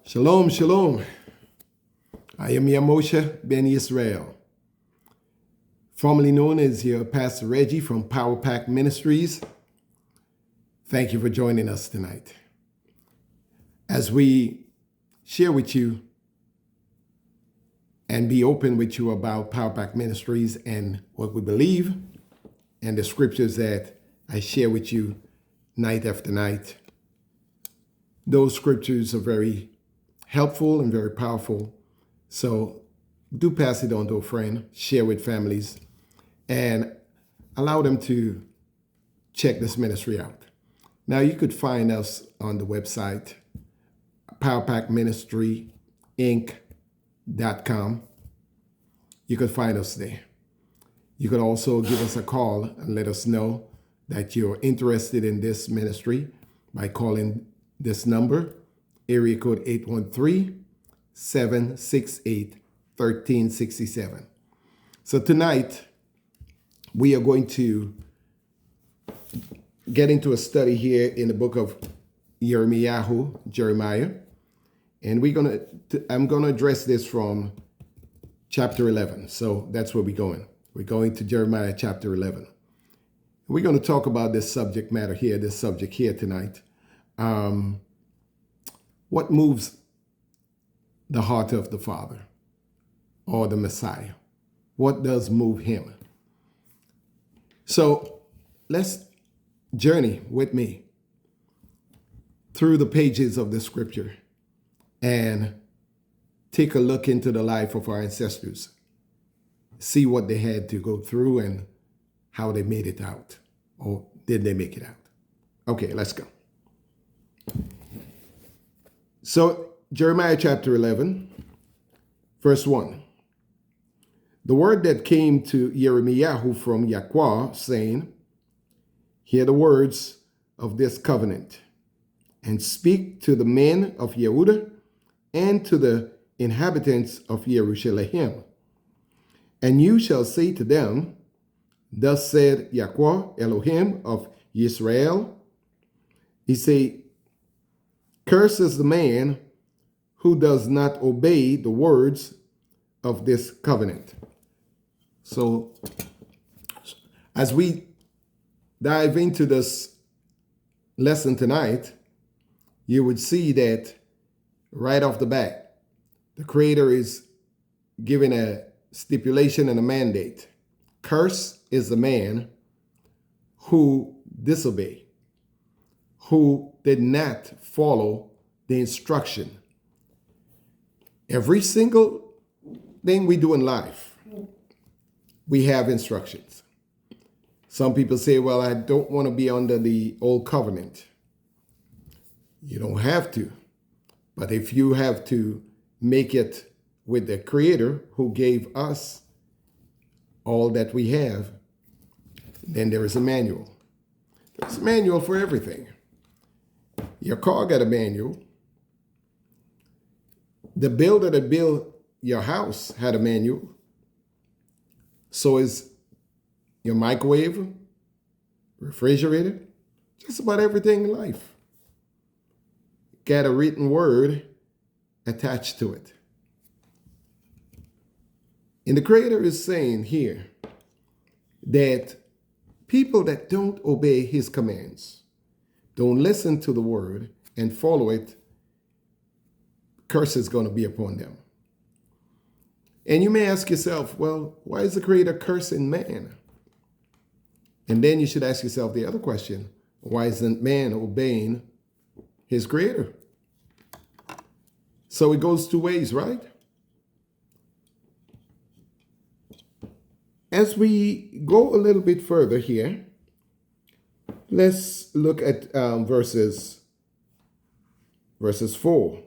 Shalom, shalom. I am Yamosha Ben Israel, formerly known as your Pastor Reggie from Power Pack Ministries. Thank you for joining us tonight as we share with you and be open with you about Power Pack Ministries and what we believe and the scriptures that I share with you night after night. Those scriptures are very helpful and very powerful. So do pass it on to a friend, share with families, and allow them to check this ministry out. Now, you could find us on the website, powerpackministryinc.com. You could find us there. You could also give us a call and let us know that you're interested in this ministry by calling this number, area code 813-768-1367. So tonight, we are going to get into a study here in the book of Jeremiah, and I'm going to address this from chapter 11. So that's where we're going. We're going to Jeremiah chapter 11. We're going to talk about this subject here tonight. What moves the heart of the Father or the Messiah? What does move him? So let's journey with me through the pages of the scripture and take a look into the life of our ancestors. See what they had to go through and how they made it out. Or did they make it out? Okay, let's go. So, Jeremiah chapter 11, verse 1. The word that came to Jeremiah from Yahweh, saying, hear the words of this covenant, and speak to the men of Yehudah and to the inhabitants of Jerusalem. And you shall say to them, thus said Yahweh Elohim of Israel. He say, cursed is the man who does not obey the words of this covenant. So, as we dive into this lesson tonight, you would see that right off the bat, the Creator is giving a stipulation and a mandate. Curse is the man who disobeyed, who did not follow the instruction. Every single thing we do in life, we have instructions. Some people say, well, I don't want to be under the old covenant. You don't have to. But if you have to make it with the Creator who gave us all that we have, then there is a manual. There's a manual for everything. Your car got a manual. The builder that built your house had a manual. So is your microwave, refrigerator, just about everything in life got a written word attached to it. And the Creator is saying here that people that don't obey his commands, don't listen to the word and follow it, curse is going to be upon them. And you may ask yourself, well, why is the Creator cursing man? And then you should ask yourself the other question, why isn't man obeying his Creator? So it goes two ways, right? As we go a little bit further here, let's look at verses 4.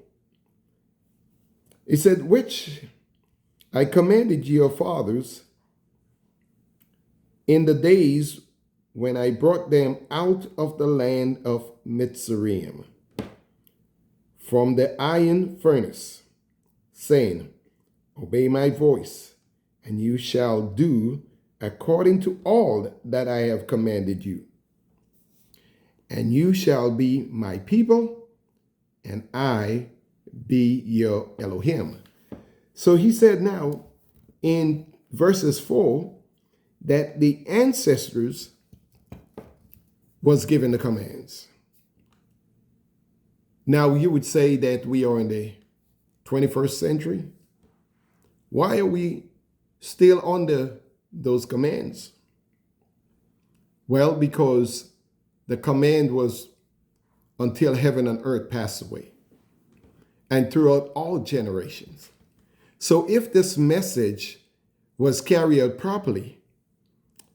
It said, which I commanded your fathers in the days when I brought them out of the land of Mitzrayim, from the iron furnace, saying, obey my voice, and you shall do according to all that I have commanded you. And you shall be my people, and I be your Elohim. So he said now in verses 4 that the ancestors was given the commands. Now you would say that we are in the 21st century. Why are we still under those commands? Well, because the command was until heaven and earth pass away, and throughout all generations. So if this message was carried out properly,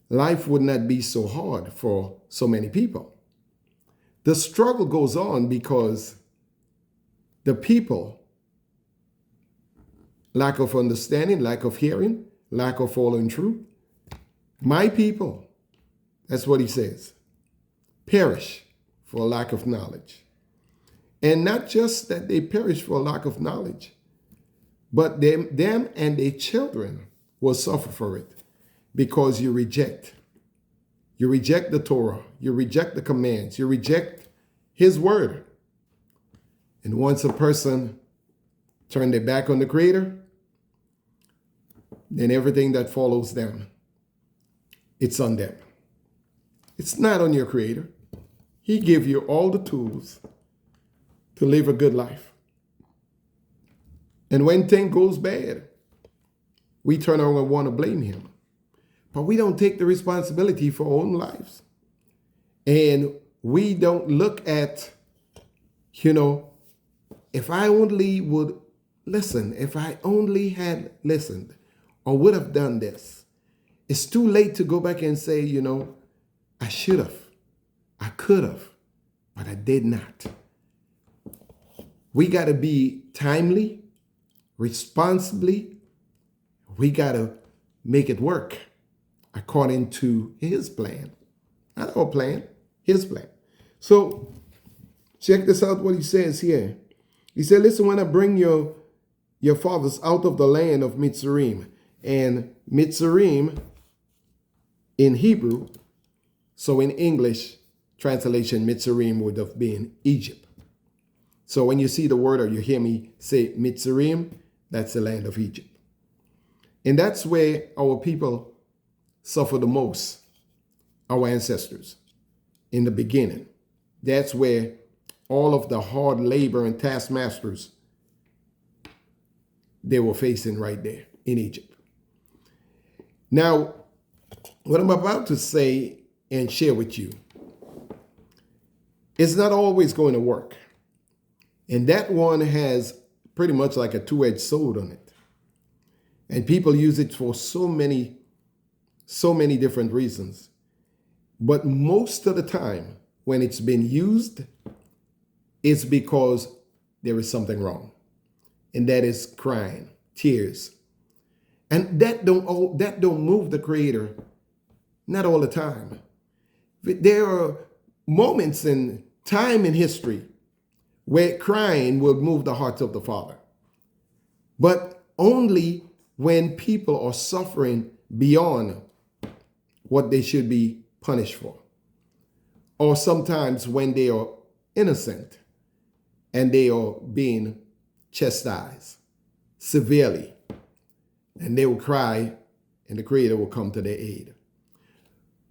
life would not be so hard for so many people. The struggle goes on because the people, lack of understanding, lack of hearing, lack of following truth. My people, that's what he says, perish for lack of knowledge. And not just that they perish for lack of knowledge, but them and their children will suffer for it because you reject. You reject the Torah. You reject the commands. You reject his word. And once a person turns their back on the Creator, then everything that follows them, it's on them. It's not on your Creator. He gives you all the tools to live a good life. And when things goes bad, we turn around and want to blame him. But we don't take the responsibility for our own lives. And we don't look at, if I only would listen, if I only had listened or would have done this, it's too late to go back and say, I should have, I could have, but I did not. We got to be timely, responsibly. We got to make it work according to his plan. Not our plan, his plan. So check this out what he says here. He said, listen, when I bring your fathers out of the land of Mitzrayim. And Mitzrayim in Hebrew, so in English translation, Mitzrayim would have been Egypt. So when you see the word or you hear me say Mitzrayim, that's the land of Egypt. And that's where our people suffer the most, our ancestors, in the beginning. That's where all of the hard labor and taskmasters they were facing right there in Egypt. Now, what I'm about to say and share with you is not always going to work. And that one has pretty much like a two-edged sword on it. And people use it for so many different reasons. But most of the time, when it's been used, it's because there is something wrong. And that is crying, tears. And that don't move the Creator, not all the time. There are moments in time in history where crying will move the hearts of the Father. But only when people are suffering beyond what they should be punished for. Or sometimes when they are innocent and they are being chastised severely. And they will cry and the Creator will come to their aid.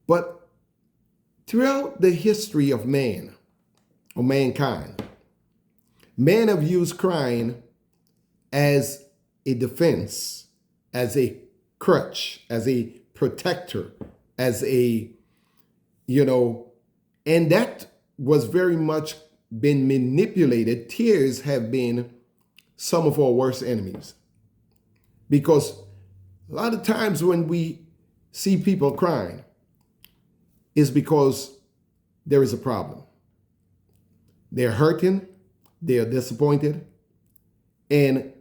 But throughout the history of man, or mankind, men have used crying as a defense, as a crutch, as a protector, as a, and that was very much been manipulated. Tears have been some of our worst enemies. Because a lot of times when we see people crying, is because there is a problem. They're hurting, they are disappointed, and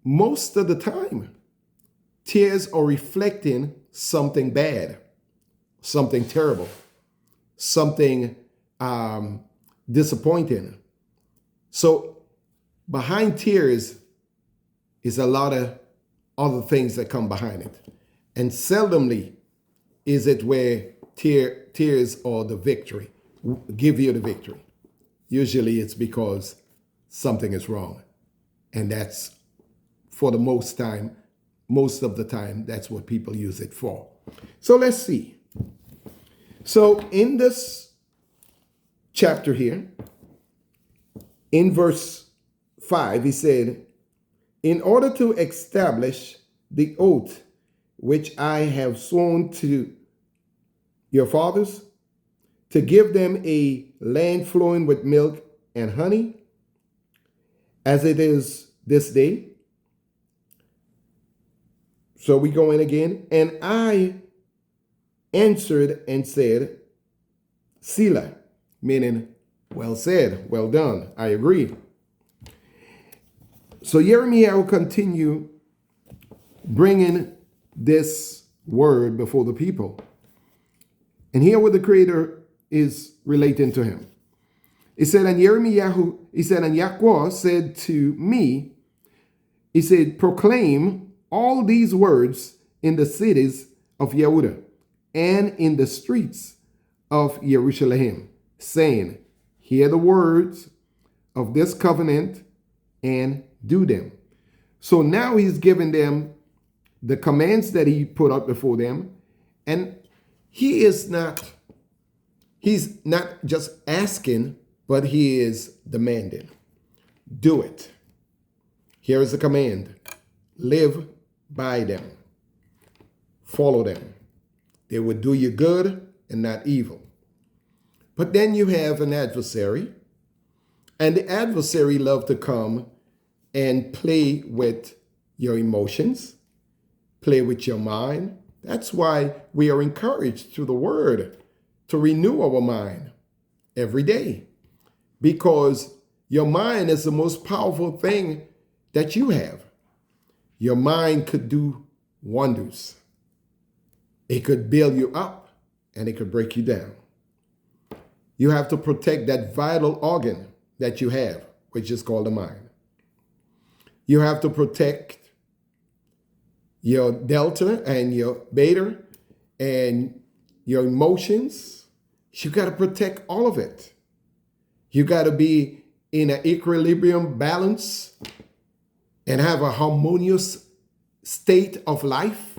most of the time, tears are reflecting something bad, something terrible, something disappointing. So behind tears is a lot of other things that come behind it. And seldomly is it where tears are the victory, give you the victory. Usually it's because something is wrong. And that's for the most of the time, that's what people use it for. So let's see. So in this chapter here, in verse 5, he said, in order to establish the oath which I have sworn to your fathers, to give them a land flowing with milk and honey, as it is this day. So we go in again. And I answered and said, Selah, meaning well said, well done, I agree. So Jeremiah will continue bringing this word before the people. And here what the Creator is relating to him. He said, and Yahweh said to me, he said, proclaim all these words in the cities of Yehuda and in the streets of Jerusalem, saying, hear the words of this covenant and do them. So now he's giving them the commands that he put up before them. And he's not just asking, but he is demanding. Do it. Here is the command. Live by them. Follow them. They will do you good and not evil. But then you have an adversary, and the adversary loves to come and play with your emotions, play with your mind. That's why we are encouraged through the word to renew our mind every day, because your mind is the most powerful thing that you have. Your mind could do wonders. It could build you up and it could break you down. You have to protect that vital organ that you have, which is called the mind. You have to protect your delta and your beta and your emotions. You got to protect all of it. You got to be in an equilibrium balance and have a harmonious state of life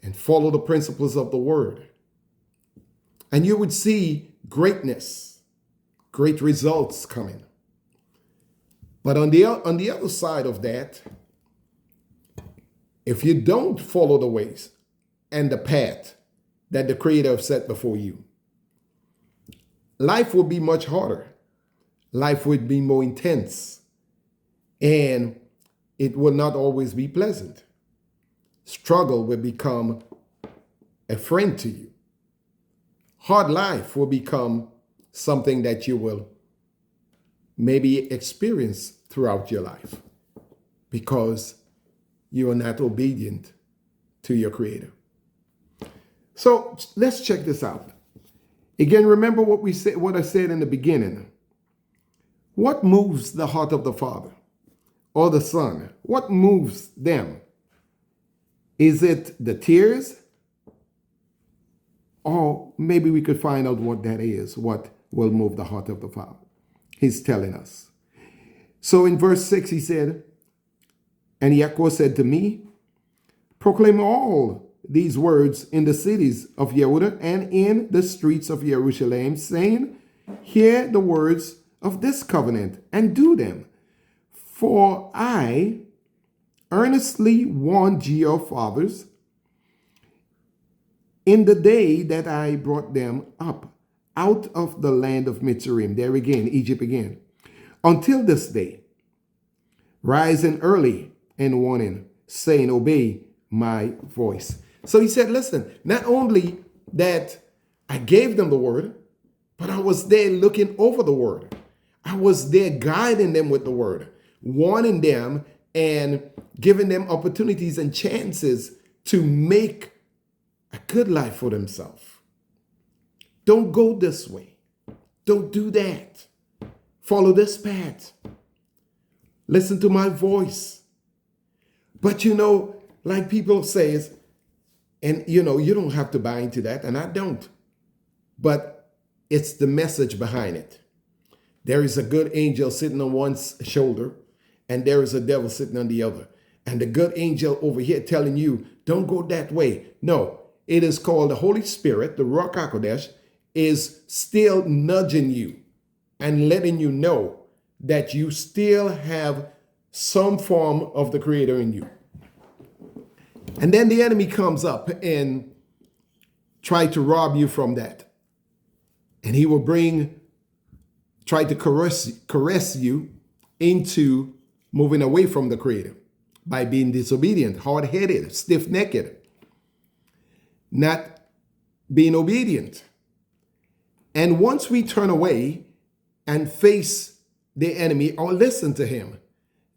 and follow the principles of the word. And you would see greatness, great results coming. But on the other side of that, if you don't follow the ways and the path that the Creator has set before you, life will be much harder. Life would be more intense. And it will not always be pleasant. Struggle will become a friend to you. Hard life will become something that you will maybe experience throughout your life because you are not obedient to your Creator. So let's check this out. Again, remember what I said in the beginning. What moves the heart of the Father or the Son? What moves them? Is it the tears? Or maybe we could find out what that is, what will move the heart of the Father. He's telling us. So in verse 6, he said, and Yahweh said to me, proclaim all these words in the cities of Yehuda and in the streets of Jerusalem, saying, hear the words of this covenant and do them. For I earnestly warned your fathers in the day that I brought them up out of the land of Mitzrayim, there again, Egypt again, until this day, rising early and warning, saying, obey my voice. So he said, listen, not only that I gave them the word, but I was there looking over the word. I was there guiding them with the word, warning them and giving them opportunities and chances to make a good life for themselves. Don't go this way. Don't do that. Follow this path. Listen to my voice. But like people say, and you don't have to buy into that, and I don't. But it's the message behind it. There is a good angel sitting on one's shoulder, and there is a devil sitting on the other. And the good angel over here telling you, don't go that way. No, it is called the Holy Spirit, the Ruach HaKodesh, is still nudging you and letting you know that you still have some form of the Creator in you. And then the enemy comes up and try to rob you from that. And he will try to caress you into moving away from the Creator by being disobedient, hard-headed, stiff-necked, not being obedient. And once we turn away and face the enemy or listen to him,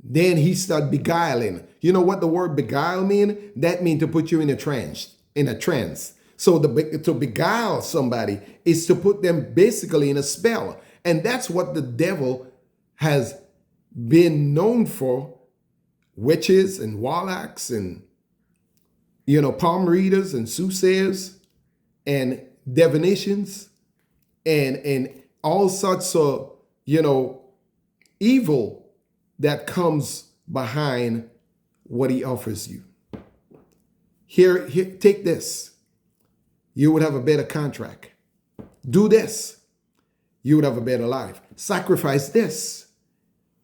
then he start beguiling. You know what the word beguile mean? That means to put you in a trance. So to beguile somebody is to put them basically in a spell. And that's what the devil has been known for. Witches and warlocks and, palm readers and soothsayers and divinations and all sorts of, evil that comes behind what he offers you. Here, take this. You would have a better contract. Do this. You would have a better life. Sacrifice this.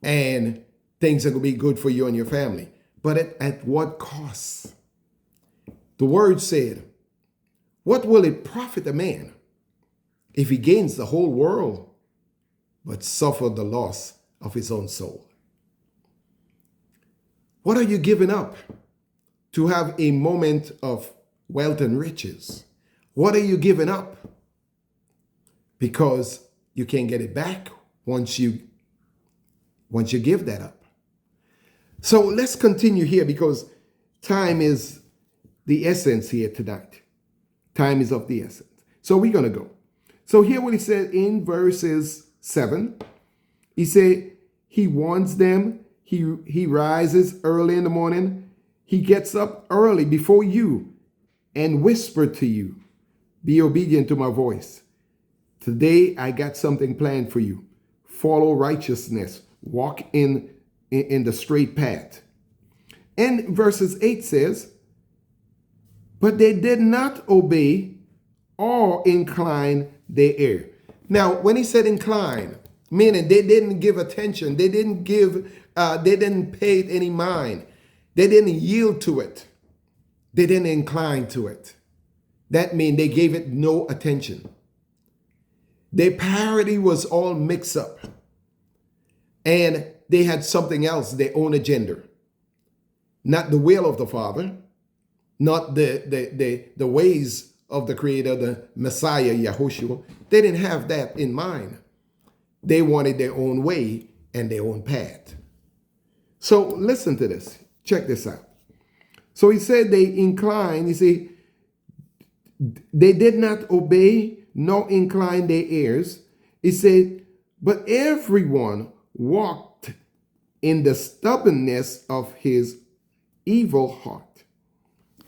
And things are going to be good for you and your family. But at what cost? The word said, what will it profit a man if he gains the whole world but suffer the loss of his own soul? What are you giving up to have a moment of wealth and riches? What are you giving up? Because you can't get it back once you give that up. So let's continue here because time is the essence here tonight. Time is of the essence. So we're going to go. So here what he said in verses 7, he said, he warns them. He rises early in the morning. He gets up early before you and whisper to you, be obedient to my voice. Today I got something planned for you. Follow righteousness. Walk in the straight path. And verses 8 says, but they did not obey or incline their ear. Now, when he said incline, meaning they didn't give attention, they didn't pay it any mind, they didn't yield to it, they didn't incline to it. That means they gave it no attention. Their priority was all mixed up. And they had something else, their own agenda. Not the will of the Father, not the ways of the Creator, the Messiah, Yahushua. They didn't have that in mind. They wanted their own way and their own path. So listen to this. Check this out. So he said they inclined, he said, they did not obey nor incline their ears. He said, but everyone walked in the stubbornness of his evil heart.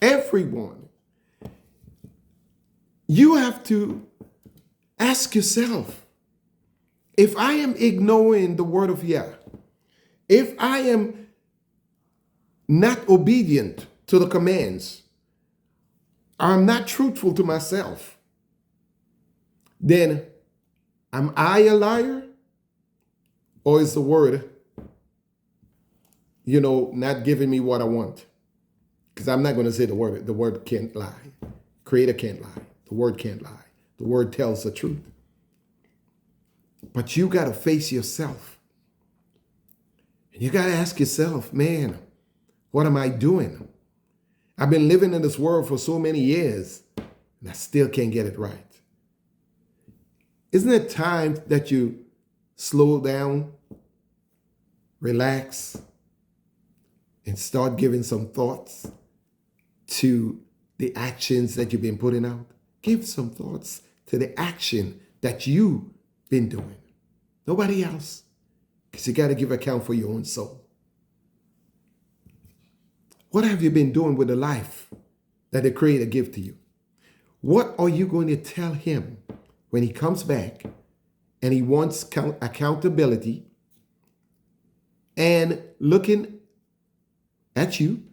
Everyone. You have to ask yourself, if I am ignoring the word of Yah, if I am not obedient to the commands, I'm not truthful to myself, then am I a liar? Or is the word, not giving me what I want? Because I'm not going to say the word. The word can't lie. Creator can't lie. The word can't lie. The word tells the truth. But you got to face yourself. And you got to ask yourself, man, what am I doing? I've been living in this world for so many years, and I still can't get it right. Isn't it time that you slow down, relax, and start giving some thoughts to the actions that you've been putting out? Give some thoughts to the action that you've been doing. Nobody else. Because you got to give account for your own soul. What have you been doing with the life that the Creator gave to you? What are you going to tell him when he comes back and he wants accountability and looking at you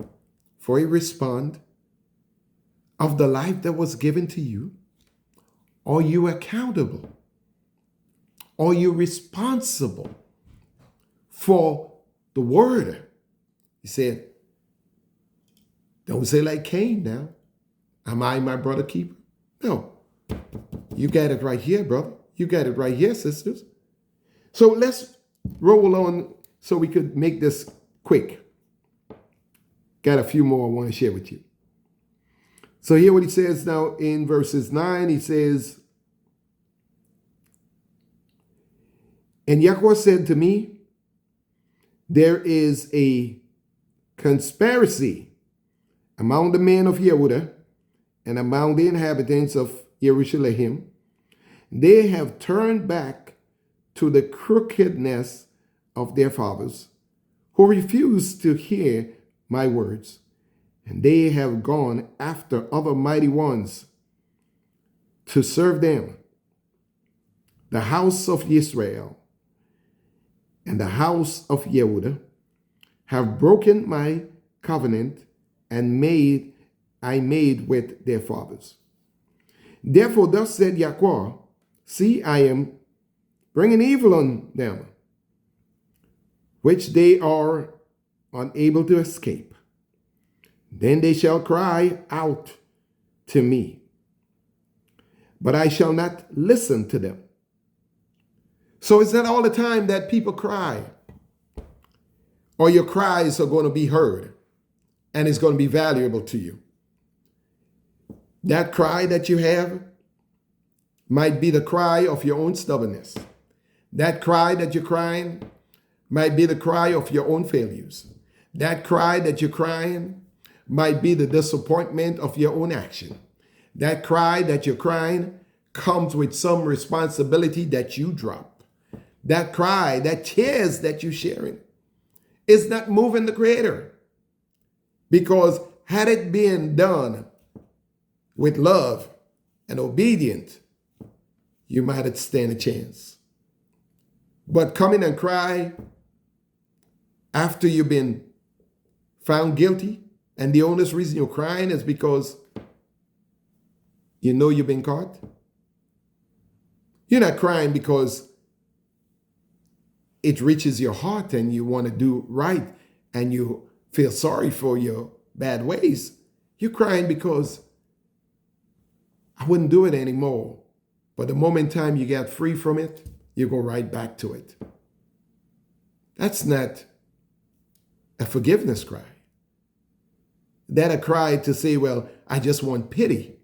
for a response of the life that was given to you. Are you accountable? Are you responsible for the word? He said, don't say like Cain now. Am I my brother keeper? No. You got it right here, brother. You got it right here, sisters. So let's roll on so we could make this quick. Got a few more I want to share with you. So here what he says now in verses 9, he says, and Yahweh said to me, there is a conspiracy among the men of Yehudah and among the inhabitants of Jerusalem. They have turned back to the crookedness of their fathers, who refused to hear my words, and they have gone after other mighty ones to serve them. The house of Israel and the house of Yehudah have broken my covenant and I made with their fathers. Therefore, thus said Yahweh, see, I am bringing evil on them, which they are unable to escape. Then they shall cry out to me, but I shall not listen to them. So it's not all the time that people cry, or your cries are going to be heard, and it's going to be valuable to you. That cry that you have might be the cry of your own stubbornness. That cry that you're crying might be the cry of your own failures. That cry that you're crying might be the disappointment of your own action. That cry that you're crying comes with some responsibility that you drop. That cry, that tears that you're sharing is not moving the Creator. Because had it been done with love and obedience, you might have stand a chance. But come in and cry after you've been found guilty, and the only reason you're crying is because you know you've been caught. You're not crying because it reaches your heart and you want to do right and you feel sorry for your bad ways. You're crying because I wouldn't do it anymore. But the moment in time you get free from it, you go right back to it. That's not a forgiveness cry. That a cry to say, well, I just want pity.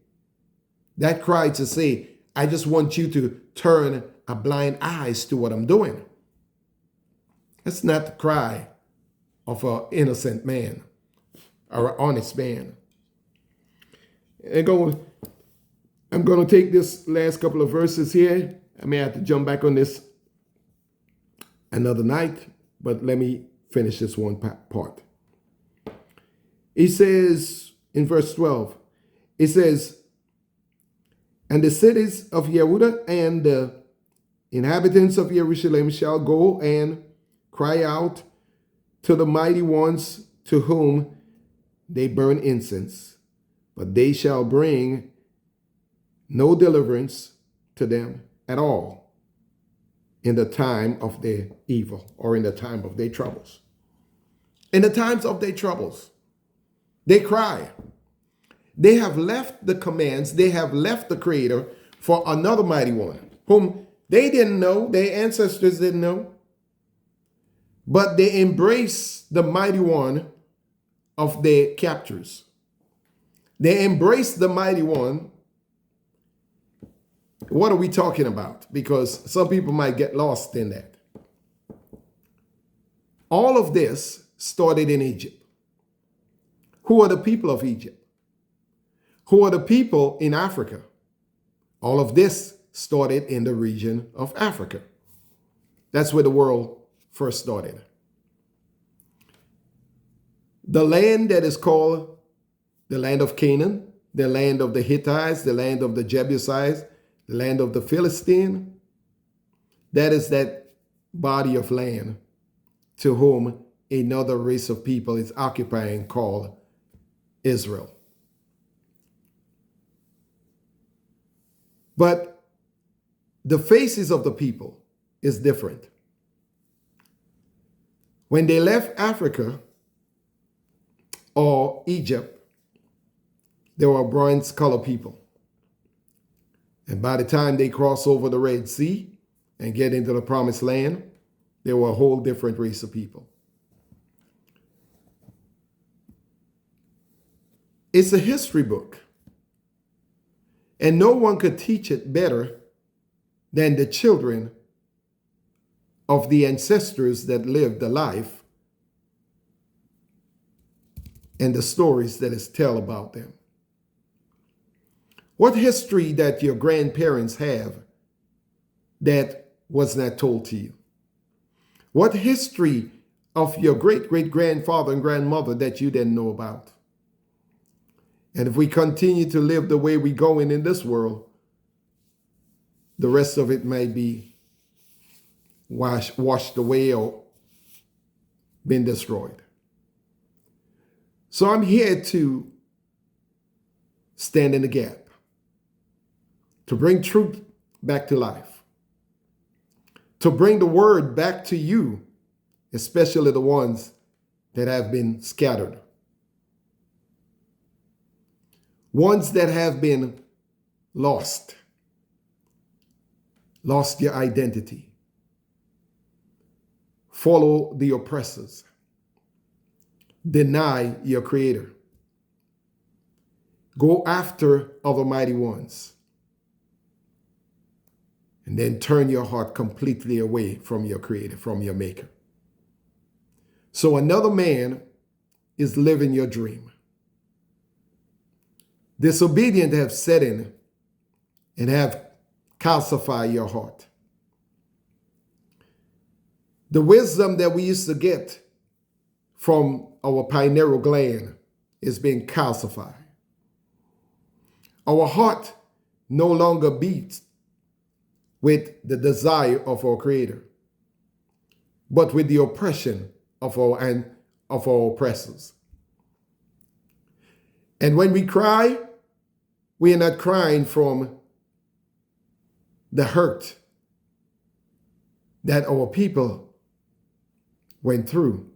That cry to say, I just want you to turn a blind eyes to what I'm doing. That's not the cry of an innocent man or an honest man. I'm going to take this last couple of verses here. I may have to jump back on this another night, but let me finish this one part. He says in verse 12, it says, and the cities of Yehudah and the inhabitants of Jerusalem shall go and cry out to the mighty ones to whom they burn incense, but they shall bring no deliverance to them at all in the time of their evil or in the time of their troubles. In the times of their troubles, they cry. They have left the commands, they have left the Creator for another mighty one, whom they didn't know, their ancestors didn't know, but they embrace the mighty one of their captors. They embrace the mighty one. What are we talking about? Because some people might get lost in that. All of this started in Egypt. Who are the people of Egypt? Who are the people in Africa? All of this started in the region of Africa. That's where the world first started. The land that is called the land of Canaan, the land of the Hittites, the land of the Jebusites, the land of the Philistine, that is that body of land to whom another race of people is occupying called Israel. But the faces of the people is different. When they left Africa or Egypt, they were bronze-colored people. And by the time they cross over the Red Sea and get into the Promised Land, they were a whole different race of people. It's a history book. And no one could teach it better than the children of the ancestors that lived the life and the stories that is tell about them. What history that your grandparents have that was not told to you? What history of your great-great-grandfather and grandmother that you didn't know about? And if we continue to live the way we're going in this world, the rest of it might be washed away or been destroyed. So I'm here to stand in the gap, to bring truth back to life, to bring the word back to you, especially the ones that have been scattered, ones that have been lost your identity. Follow the oppressors. Deny your creator. Go after other mighty ones. And then turn your heart completely away from your creator, from your maker. So another man is living your dream. Disobedient have set in and have calcified your heart. The wisdom that we used to get from our pineal gland is being calcified. Our heart no longer beats with the desire of our Creator, but with the oppression of our oppressors. And when we cry, we are not crying from the hurt that our people went through.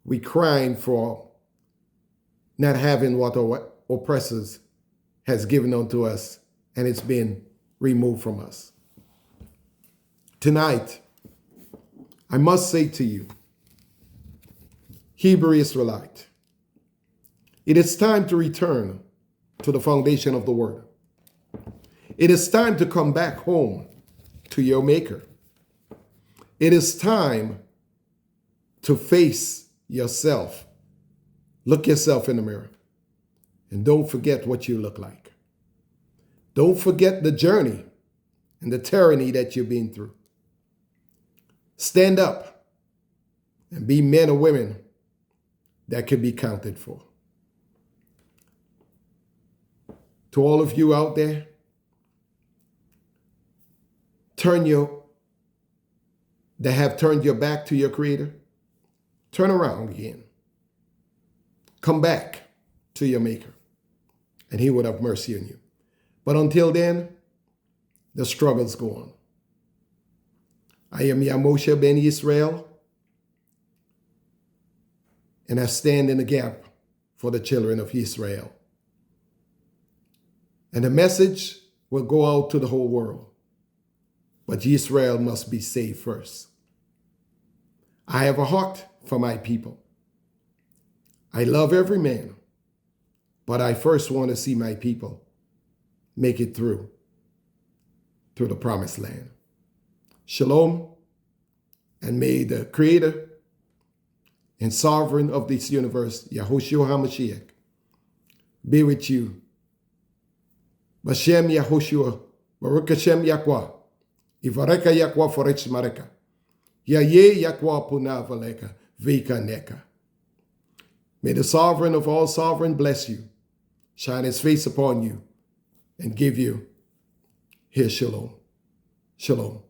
We crying for not having what our oppressors has given unto us, and it's been removed from us. Tonight, I must say to you, Hebrew Israelite, it is time to return to the foundation of the word. It is time to come back home to your maker. It is time to face yourself. Look yourself in the mirror. And don't forget what you look like. Don't forget the journey and the tyranny that you've been through. Stand up and be men or women that can be counted for. To all of you out there, that have turned your back to your Creator, turn around again. Come back to your Maker, and He would have mercy on you. But until then, the struggles go on. I am Yamosha ben Israel, and I stand in the gap for the children of Israel. And the message will go out to the whole world. But Israel must be saved first. I have a heart for my people. I love every man, but I first want to see my people make it through to the promised land. Shalom, and may the Creator and Sovereign of this universe, Yahushua HaMashiach, be with you. Bashem Yahushua, Baruch Hashem Yahweh, Ivareka Yahweh Foretz Mareka, Yaye Yahweh Puna Valeka, Vika Neka. May the Sovereign of all sovereign bless you, shine His face upon you, and give you His shalom. Shalom.